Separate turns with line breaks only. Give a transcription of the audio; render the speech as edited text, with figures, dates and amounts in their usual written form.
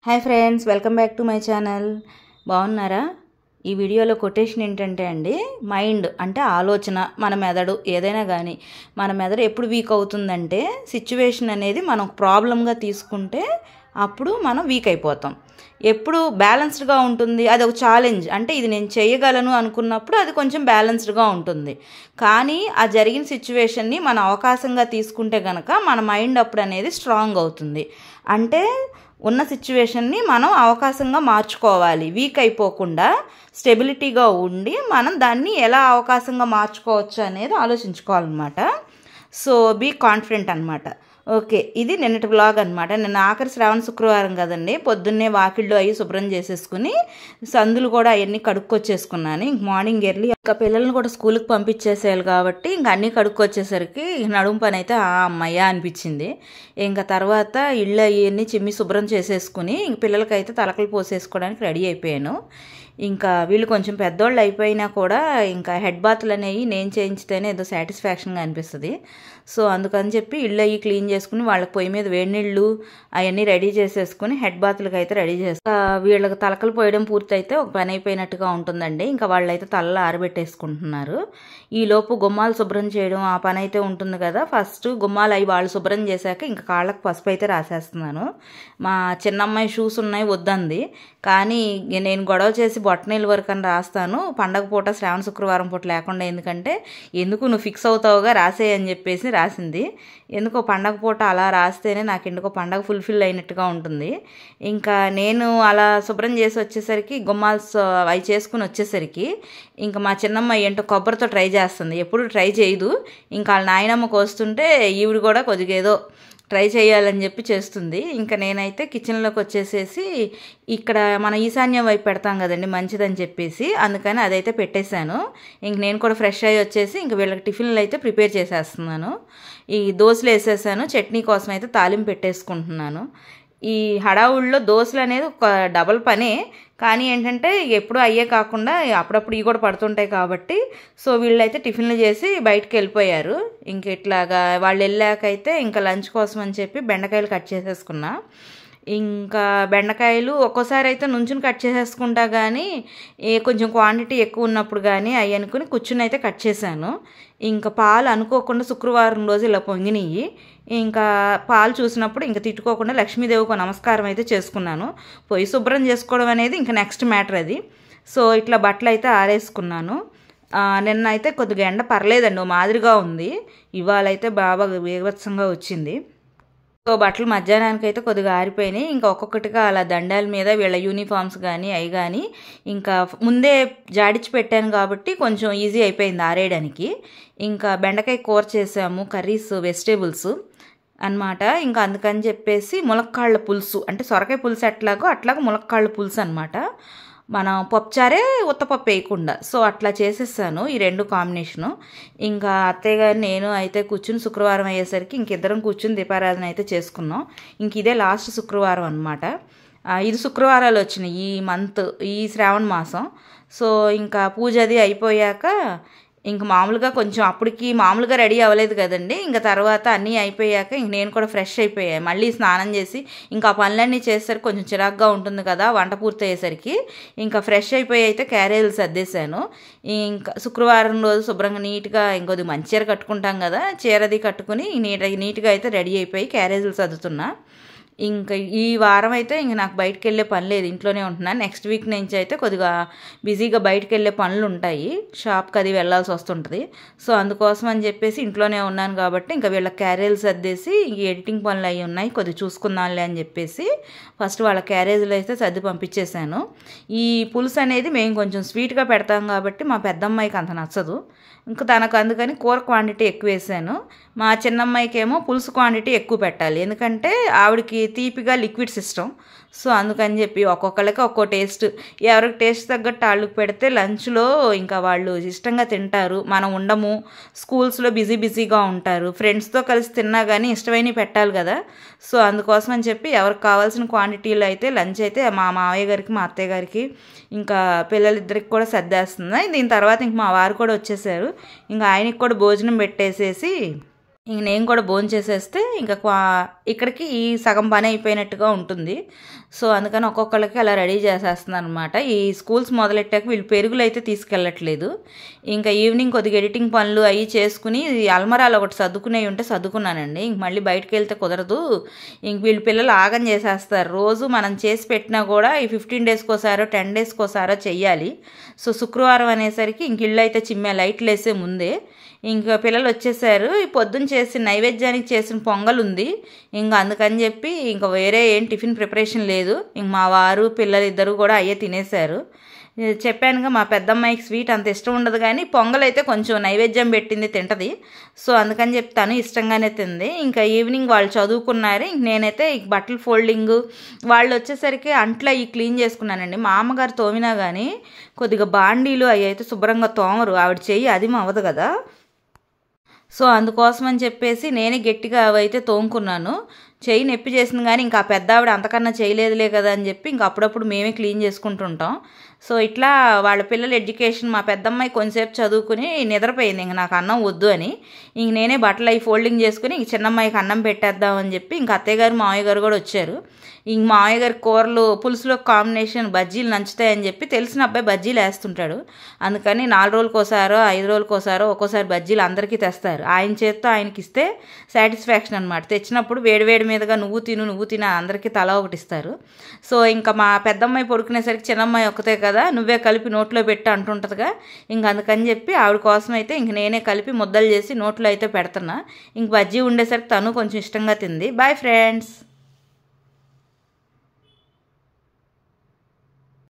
Hi friends, welcome back to my channel. బాగున్నారా? ఈ వీడియోలో కొటేషన్ ఏంటంటే అండి, మైండ్ అంటే ఆలోచన, మన మెదడు ఏదైనా కానీ మన మెదడు ఎప్పుడు వీక్ అవుతుందంటే సిచ్యువేషన్ అనేది మనం ప్రాబ్లంగా తీసుకుంటే అప్పుడు మనం వీక్ అయిపోతాం. ఎప్పుడు బ్యాలెన్స్డ్గా ఉంటుంది, అది ఒక ఛాలెంజ్ అంటే ఇది నేను చేయగలను అనుకున్నప్పుడు అది కొంచెం బ్యాలెన్స్డ్గా ఉంటుంది. కానీ ఆ జరిగిన సిచ్యువేషన్ని మనం అవకాశంగా తీసుకుంటే కనుక మన మైండ్ అప్పుడు అనేది స్ట్రాంగ్ అవుతుంది. అంటే ఉన్న సిచ్యువేషన్ని మనం అవకాశంగా మార్చుకోవాలి. వీక్ అయిపోకుండా స్టెబిలిటీగా ఉండి మనం దాన్ని ఎలా అవకాశంగా మార్చుకోవచ్చు అనేది ఆలోచించుకోవాలన్నమాట. సో బీ కాన్ఫిడెంట్ అనమాట. ఓకే, ఇది నిన్నటి వ్లాగ్ అనమాట. నిన్న ఆఖరి శ్రావణ శుక్రవారం కదండి. పొద్దున్నే వాకిళ్ళు అవి శుభ్రం చేసేసుకుని సందులు కూడా అవన్నీ కడుక్కొచ్చేసుకున్నాను. ఇంక మార్నింగ్ ఎర్లీ ఇంకా పిల్లల్ని కూడా స్కూల్కి పంపించేసేయాలి కాబట్టి ఇంక అన్నీ కడుక్కొచ్చేసరికి నడుము పని అయితే అమ్మయ్య అనిపించింది. ఇంకా తర్వాత ఇళ్ళు అవన్నీ చిమ్మి శుభ్రం చేసేసుకుని ఇంక పిల్లలకైతే తలకలు పోసేసుకోవడానికి రెడీ అయిపోయాను. ఇంకా వీళ్ళు కొంచెం పెద్దోళ్ళు అయిపోయినా కూడా ఇంకా హెడ్ బాత్లు అనేవి నేను చేయించితేనే ఏదో సాటిస్ఫాక్షన్గా అనిపిస్తుంది. సో అందుకని చెప్పి ఇళ్ళు అవి క్లీన్ చేసుకుని వాళ్ళకి పొయ్యి మీద వేడి నీళ్ళు అవన్నీ రెడీ చేసేసుకుని హెడ్ బాత్లకి అయితే రెడీ చేస్తా. వీళ్ళకి తలకలు పోయడం పూర్తయితే ఒక పని అయిపోయినట్టుగా ఉంటుందండి. ఇంకా వాళ్ళైతే తలలో ఆరబెట్టేసుకుంటున్నారు. ఈలోపు గుమ్మాలు శుభ్రం చేయడం ఆ పని అయితే ఉంటుంది కదా. ఫస్ట్ గుమ్మాలు అవి వాళ్ళు శుభ్రం చేశాక ఇంకా కాళ్ళకి పసుపు అయితే రాసేస్తున్నాను. మా చిన్నమ్మాయి షూస్ ఉన్నాయి వద్దంది, కానీ నేను గొడవ చేసి బొట్టనీళ్ళ వరకు అని రాస్తాను. పండగ పూట శ్రావణ శుక్రవారం పూట లేకుండా ఎందుకంటే ఎందుకు నువ్వు ఫిక్స్ అవుతావుగా రాసేయి అని చెప్పేసి రాసింది. ఎందుకో పండగ పూట అలా రాస్తేనే నాకు ఎందుకో పండగ ఫుల్ఫిల్ అయినట్టుగా ఉంటుంది. ఇంకా నేను అలా శుభ్రం చేసి వచ్చేసరికి గుమ్మాలు అవి చేసుకుని వచ్చేసరికి ఇంకా మా చిన్నమ్మ ఏంటో కొబ్బరితో ట్రై చేస్తుంది. ఎప్పుడు ట్రై చేయదు. ఇంకా వాళ్ళ నాయనమ్మకు వస్తుంటే ఈవిడ కూడా కొద్దిగా ఏదో ట్రై చేయాలని చెప్పి చేస్తుంది. ఇంకా నేనైతే కిచెన్లోకి వచ్చేసేసి ఇక్కడ మన ఈశాన్యం వైపు పెడతాం కదండి మంచిదని చెప్పేసి అందుకని అదైతే పెట్టేశాను. ఇంక నేను కూడా ఫ్రెష్ అయ్యి వచ్చేసి ఇంక వీళ్ళకి టిఫిన్లు అయితే ప్రిపేర్ చేసేస్తున్నాను. ఈ దోశలు వేసేసాను, చట్నీ కోసం అయితే తాలింపు పెట్టేసుకుంటున్నాను. ఈ హడావుల్లో దోశలు అనేది ఒక డబల్ పనే, కానీ ఏంటంటే ఎప్పుడూ అయ్యే కాకుండా అప్పుడప్పుడు ఇవి కూడా పడుతుంటాయి కాబట్టి సో వీళ్ళైతే టిఫిన్లు చేసి బయటకు వెళ్ళిపోయారు. ఇంక ఇట్లాగా వాళ్ళు వెళ్ళాకైతే ఇంకా లంచ్ కోసం అని చెప్పి బెండకాయలు కట్ చేసేసుకున్నా. ఇంకా బెండకాయలు ఒక్కోసారి అయితే నుంచుని కట్ చేసేసుకుంటా, కానీ కొంచెం క్వాంటిటీ ఎక్కువ ఉన్నప్పుడు కానీ అవి అనుకుని కూర్చుని అయితే కట్ చేశాను. ఇంకా పాలు అనుకోకుండా శుక్రవారం రోజు ఇలా పొంగినాయి. ఇంకా పాలు చూసినప్పుడు ఇంకా తిట్టుకోకుండా లక్ష్మీదేవికి నమస్కారం అయితే చేసుకున్నాను. పొయ్యి శుభ్రం చేసుకోవడం అనేది ఇంకా నెక్స్ట్ మ్యాటర్ అది. సో ఇట్లా బట్టలు అయితే ఆరేసుకున్నాను. నిన్న అయితే కొద్దిగా ఎండ పర్లేదండి, ఓ మాదిరిగా ఉంది. ఇవాళ అయితే బాగా బీభత్సంగా వచ్చింది. సో బట్టలు మధ్యాహ్నానికి అయితే కొద్దిగా ఆరిపోయినాయి. ఇంకా ఒక్కొక్కటిగా అలా దండాల మీద వీళ్ళ యూనిఫామ్స్ కానీ అవి కానీ ఇంకా ముందే జాడిచి పెట్టాను కాబట్టి కొంచెం ఈజీ అయిపోయింది ఆరేయడానికి. ఇంకా బెండకాయ కూర చేసాము, కర్రీస్ వెజిటేబుల్స్ అనమాట. ఇంకా అందుకని చెప్పేసి ములక్కాళ్ళ పులుసు అంటే సొరకాయ పులుసు అట్లాగో ములక్కాళ్ళ పులుసు అనమాట. మనం పప్పుచారే ఉత్తపప్పు వేయకుండా సో అట్లా చేసేసాను. ఈ రెండు కాంబినేషను. ఇంకా అత్తయ్య గారు నేను అయితే కూర్చుని శుక్రవారం అయ్యేసరికి ఇంకిద్దరం కూర్చుని దీపారాధన అయితే చేసుకున్నాం. ఇంక ఇదే లాస్ట్ శుక్రవారం అనమాట. 5 శుక్రవారాలు వచ్చినాయి ఈ మంత్, ఈ శ్రావణ మాసం. సో ఇంకా పూజ అది అయిపోయాక ఇంక మామూలుగా కొంచెం అప్పటికి మామూలుగా రెడీ అవ్వలేదు కదండి. ఇంకా తర్వాత అన్నీ అయిపోయాక ఇంక నేను కూడా ఫ్రెష్ అయిపోయాను. మళ్ళీ స్నానం చేసి ఇంకా పనులన్నీ చేసేసరికి కొంచెం చిరాగ్గా ఉంటుంది కదా వంట పూర్తి అయ్యేసరికి. ఇంకా ఫ్రెష్ అయిపోయి అయితే క్యారేజీలు సర్దేశాను. ఇంకా శుక్రవారం రోజు శుభ్రంగా నీట్గా ఇంకొద్ది మంచి చీర కట్టుకుంటాం కదా, చీరది కట్టుకుని నీట్గా అయితే రెడీ అయిపోయి క్యారేజీలు సర్దుతున్నా. ఇంకా ఈ వారం అయితే ఇంక నాకు బయటకు వెళ్ళే పని లేదు, ఇంట్లోనే ఉంటున్నాను. నెక్స్ట్ వీక్ నుంచి అయితే కొద్దిగా బిజీగా బయటకు వెళ్ళే పనులు ఉంటాయి, షాప్కి అది వెళ్ళాల్సి వస్తుంటుంది. సో అందుకోసం అని చెప్పేసి ఇంట్లోనే ఉన్నాను కాబట్టి ఇంకా వీళ్ళ క్యారేజీలు సర్దేసి ఈ ఎడిటింగ్ పనులు అవి ఉన్నాయి కొద్దిగా చూసుకుందాంలే అని చెప్పేసి ఫస్ట్ వాళ్ళ క్యారేజీలు అయితే సర్ది పంపించేశాను. ఈ పులుసు అనేది మేము కొంచెం స్వీట్గా పెడతాం కాబట్టి మా పెద్దమ్మాయికి అంత నచ్చదు. ఇంకా తనకు అందుకని కూర క్వాంటిటీ ఎక్కువ వేసాను. మా చిన్నమ్మాయికి ఏమో పులుసు క్వాంటిటీ ఎక్కువ పెట్టాలి, ఎందుకంటే ఆవిడకి తీపిగా లిక్విడ్ సిస్టమ్. సో అందుకని చెప్పి ఒక్కొక్కళ్ళకి ఒక్కో టేస్ట్, ఎవరికి టేస్ట్ తగ్గట్టు వాళ్ళకి పెడితే లంచ్లో ఇంకా వాళ్ళు ఇష్టంగా తింటారు. మనం ఉండము, స్కూల్స్లో బిజీగా ఉంటారు, ఫ్రెండ్స్తో కలిసి తిన్నా కానీ ఇష్టమైనవి పెట్టాలి కదా. సో అందుకోసం అని చెప్పి ఎవరికి కావాల్సిన క్వాంటిటీలో అయితే లంచ్ అయితే మా మావయ్య గారికి మా అత్తయ్య గారికి ఇంకా పిల్లలిద్దరికి కూడా సర్దేస్తున్నాయి. దీని తర్వాత ఇంక మా వారు కూడా వచ్చేసారు. ఇంకా ఆయనకి కూడా భోజనం పెట్టేసేసి ఇంక నేను కూడా భోంచేసేస్తే ఇంకా ఇక్కడికి ఈ సగం పని అయిపోయినట్టుగా ఉంటుంది. సో అందుకని ఒక్కొక్కళ్ళకి అలా రెడీ చేసేస్తున్నాను అనమాట. ఈ స్కూల్స్ మొదలెట్టాక వీళ్ళు పెరుగులు అయితే తీసుకెళ్ళట్లేదు. ఇంకా ఈవినింగ్ కొద్దిగా ఎడిటింగ్ పనులు అవి చేసుకుని అల్మరాలు ఒకటి సర్దుకునేవి ఉంటే సర్దుకున్నానండి. ఇంక మళ్ళీ బయటకు వెళ్తే కుదరదు. ఇంక వీళ్ళు పిల్లలు ఆగం చేసేస్తారు. రోజు మనం చేసి పెట్టినా కూడా ఈ 15 డేస్కి ఒకసారో 10 డేస్కి ఒకసారో చెయ్యాలి. సో శుక్రవారం అనేసరికి ఇంక ఇళ్ళు అయితే చిమ్మే లైట్లు వేసే ముందే ఇంకా పిల్లలు వచ్చేసారు. ఈ పొద్దున్న చేసిన నైవేద్యానికి చేసిన పొంగల్ ఉంది. ఇంకా అందుకని చెప్పి ఇంకా వేరే ఏం టిఫిన్ ప్రిపరేషన్ లేదు. ఇంక మా వారు పిల్లలు ఇద్దరు కూడా అయ్యే తినేశారు. చెప్పానుగా మా పెద్దమ్మాయికి స్వీట్ అంత ఇష్టం ఉండదు, కానీ పొంగల్ అయితే కొంచెం నైవేద్యం పెట్టింది తింటది. సో అందుకని చెప్పి తను ఇష్టంగానే తింది. ఇంకా ఈవినింగ్ వాళ్ళు చదువుకున్నారు. ఇంక నేనైతే ఈ బట్టలు ఫోల్డింగ్ వాళ్ళు వచ్చేసరికి అంట్లో అవి క్లీన్ చేసుకున్నానండి. మా అమ్మగారు తోమినా కానీ కొద్దిగా బాండీలు అవి అయితే శుభ్రంగా తోమరు. ఆవిడ చెయ్యి అది అవ్వదు కదా. సో అందుకోసం అని చెప్పేసి నేనే గట్టిగా అవైతే తోముకున్నాను. చెయ్యి నొప్పి చేసింది, కానీ ఇంకా పెద్ద ఆవిడ అంతకన్నా చేయలేదులే కదా అని చెప్పి ఇంక అప్పుడప్పుడు మేమే క్లీన్ చేసుకుంటుంటాం. సో ఇట్లా వాళ్ళ పిల్లల ఎడ్యుకేషన్ మా పెద్దమ్మాయి కొంచెంసేపు చదువుకుని నిద్రపోయింది. ఇంక నాకు అన్నం వద్దు అని ఇంక నేనే బట్టలు అవి ఫోల్డింగ్ చేసుకుని ఇంక చిన్నమ్మాయికి అన్నం పెట్టేద్దామని చెప్పి ఇంక అత్తయ్య గారు మావయ్య గారు కూడా వచ్చారు. ఇంక మావయ్య గారి కూరలు పులుసులో కాంబినేషన్ బజ్జీలు నచ్చుతాయని చెప్పి తెలిసిన అబ్బాయి బజ్జీలు వేస్తుంటాడు. అందుకని 4 రోజులకోసారో 5 రోజులకోసారో ఒక్కోసారి బజ్జీలు అందరికీ తెస్తారు. ఆయన చేత్తో ఆయనకి ఇస్తే సాటిస్ఫాక్షన్ అనమాట. తెచ్చినప్పుడు వేడివేడి మీదుగా నువ్వు తిను అందరికీ తలా ఒకటి ఇస్తారు. సో ఇంకా మా పెద్దమ్మాయి పడుకునేసరికి చిన్నమ్మాయి ఒక్కతే కదా, నువ్వే కలిపి నోట్లో పెట్టు అంటుంటుందిగా. ఇంక అందుకని చెప్పి ఆవిడ కోసం అయితే ఇంక నేనే కలిపి ముద్దలు చేసి నోట్లో అయితే పెడుతున్నా. ఇంక బజ్జీ ఉండేసరికి తను కొంచెం ఇష్టంగా తింది. Boy friends.